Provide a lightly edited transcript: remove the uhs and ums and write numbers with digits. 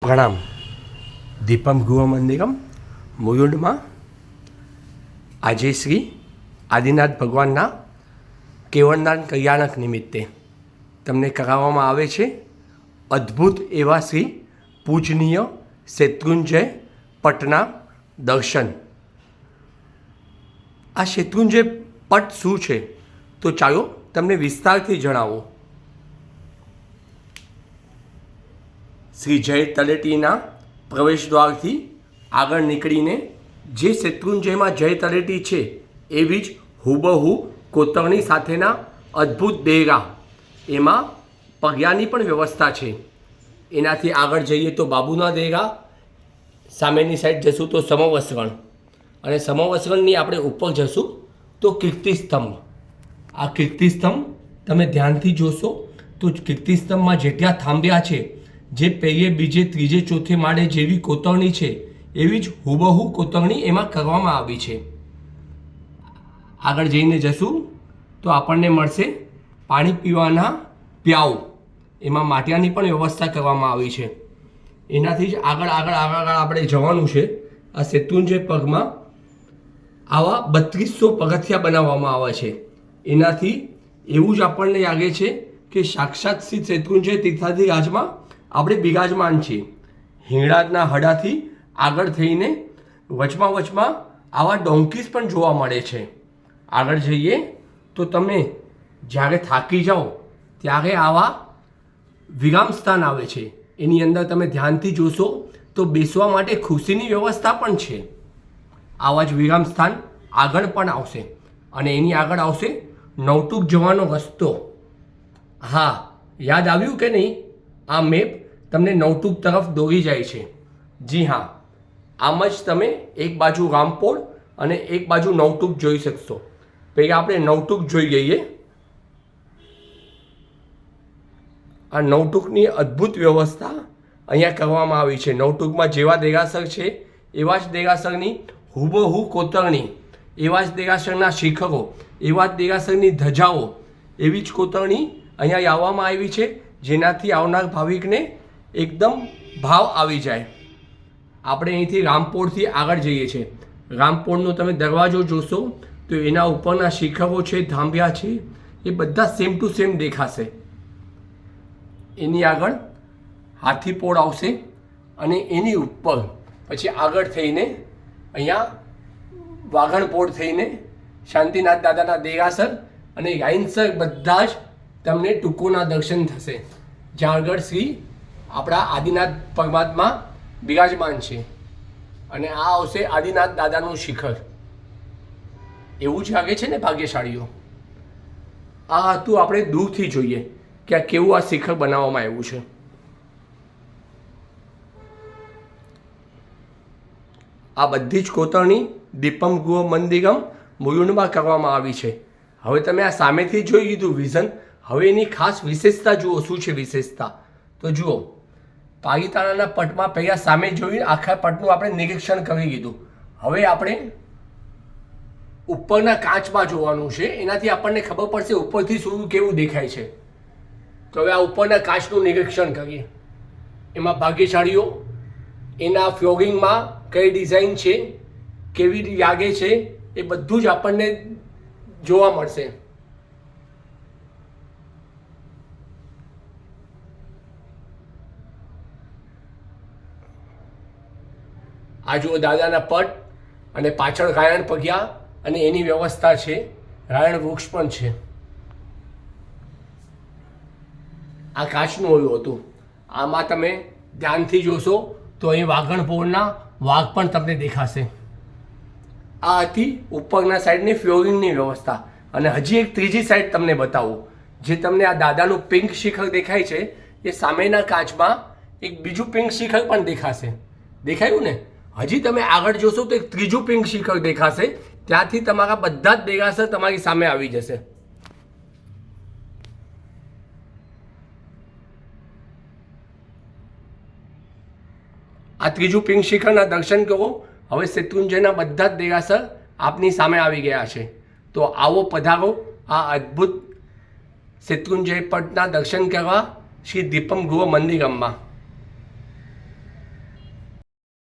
પ્રણામ. દીપમ ગૃહ મંદિરમ મુરુડમાં આજે શ્રી આદિનાથ ભગવાનના કેવળદાન કલ્યાણક નિમિત્તે તમને કરાવવામાં આવે છે અદ્ભુત એવા શ્રી પૂજનીય શેત્રુંજય પટના દર્શન. આ શેત્રુંજય પટ શું છે તો ચાલો તમને વિસ્તારથી જણાવો. શ્રી જય તળેટીના પ્રવેશ દ્વારથી આગળ નીકળીને જે શેત્રુંજયમાં જય તળેટી છે એવી જ હુબહુ કોતરણી સાથેના અદ્ભુત દેરા, એમાં પગયાની પણ વ્યવસ્થા છે. એનાથી આગળ જઈએ તો બાબુના દેરા, સામેની સાઈડ જશું તો સમવસ્ત્રણ, અને સમવસ્ત્રણની આપણે ઉપર જશું તો કીર્તિસ્તંભ. આ કીર્તિસ્તંભ તમે ધ્યાનથી જોશો તો કીર્તિસ્તંભમાં જેટલા થાંભ્યા છે, જે પહેલે બીજે ત્રીજે ચોથે માળે જેવી કોતરણી છે એવી જ હુબહુ કોતરણી એમાં કરવામાં આવી છે. આગળ જઈને જશું તો આપણને મળશે પાણી પીવાના પ્યાઉ, એમાં માટિયાની પણ વ્યવસ્થા કરવામાં આવી છે. એનાથી જ આગળ આપણે જવાનું છે. આ શેત્રુંજય પગમાં આવા 3200 પગથિયા બનાવવામાં આવે છે. એનાથી એવું જ આપણને લાગે છે કે સાક્ષાત શ્રી શેત્રુંજય તીર્થાધિરાજમાં આપણે બિરાજમાન છીએ. હિંગળાજના હડાથી આગળ થઈને વચમાં આવા ડોંકીસ પણ જોવા મળે છે. આગળ જઈએ તો તમે જ્યારે થાકી જાઓ ત્યારે આવા વિરામ સ્થાન આવે છે. એની અંદર તમે ધ્યાનથી જોશો તો બેસવા માટે ખુરશીની વ્યવસ્થા પણ છે. આવા જ વિરામ સ્થાન આગળ પણ આવશે, અને એની આગળ આવશે નવટુક જવાનો રસ્તો. હા, યાદ આવ્યું કે નહીં? આ મેપ તમને નવટુક તરફ દોરી જાય છે. જી હા, આમ જ તમે એક બાજુ રામપોળ અને એક બાજુ નવટુક જોઈ શકશો. પહેલાં આપણે નવટુક જોઈ લઈએ. આ નવટુકની અદ્ભુત વ્યવસ્થા અહીંયા કરવામાં આવી છે. નવટુકમાં જેવા દેરાસર છે એવા જ દેરાસરની હુબહુ કોતરણી, એવા જ દેરાસરના શિખરો, એવા જ દેરાસરની ધજાઓ, એવી જ કોતરણી અહીંયા લાવવામાં આવી છે, જેનાથી આવનાર ભાવિકને એકદમ ભાવ આવી જાય. આપણે અહીંથી રામપોળથી આગળ જઈએ છીએ. રામપોળનો તમે દરવાજો જોશો તો એના ઉપરના શિખરો છે, થાંભ્યા છે, એ બધા સેમ ટુ સેમ દેખાશે. એની આગળ હાથીપોળ આવશે, અને એની ઉપર પછી આગળ થઈને અહીંયા વાઘણપોળ થઈને શાંતિનાથ દાદાના દેરાસર અને લાઇનસર બધા જ તમને ટૂંકોના દર્શન થશે, જ્યાં આગળ શ્રી આપણા આદિનાથ પરમાત્મા બિરાજમાન છે. અને આ આવશે આદિનાથ દાદાનું શિખર. એવું જ લાગે છે ને ભાગ્યશાળીઓ? આ હતું આપણે દૂરથી જોઈએ કે આ કેવું આ શિખર બનાવવામાં આવ્યું છે. આ બધી જ કોતરણી દીપમ ગૃહ મંદિરમ મુરુડમાં કરવામાં આવી છે. હવે તમે આ સામેથી જોઈ લીધું વિઝન. હવે એની ખાસ વિશેષતા જુઓ. શું છે વિશેષતા? તો જુઓ, પાલિતાણાના પટમાં પહેલાં સામે જોઈને આખા પટનું આપણે નિરીક્ષણ કરી લીધું. હવે આપણે ઉપરના કાચમાં જોવાનું છે. એનાથી આપણને ખબર પડશે ઉપરથી શું કેવું દેખાય છે. તો હવે આ ઉપરના કાચનું નિરીક્ષણ કરીએ. એમાં ભાગ્યશાળીઓ એના ફ્લોરિંગમાં કઈ ડિઝાઇન છે, કેવી લાગે છે, એ બધું જ આપણને જોવા મળશે. આ જુઓ દાદાના પટ, અને પાછળ રાયણ પગ્યા અને એની વ્યવસ્થા છે. રાયણ વૃક્ષ પણ છે. આ કાચનું ઓયું હતું. આમાં તમે ધ્યાનથી જોશો તો અહીં વાઘણપોળના વાઘ પણ તમને દેખાશે. આ હતી ઉપરના સાઈડની ફ્લોરિંગની વ્યવસ્થા. અને હજી એક ત્રીજી સાઈડ તમને બતાવું. જે તમને આ દાદાનું પિંક શિખર દેખાય છે, એ સામેના કાચમાં એક બીજું પિંક શિખર પણ દેખાશે. દેખાયું ને? હજી તમે આગળ જોશો તો એક ત્રીજું પિંક શિખર દેખાશે. ત્યાંથી તમારા બધા જ દેરાસર તમારી સામે આવી જશે. આ ત્રીજું પિંક શિખરના દર્શન કરો. હવે શેત્રુંજયના બધા જ દેરાસર આપની સામે આવી ગયા છે. તો આવો પધારો આ અદ્ભુત શેત્રુંજય પટના દર્શન કરવા શ્રી દીપમ ગૃહ મંદિરમમાં.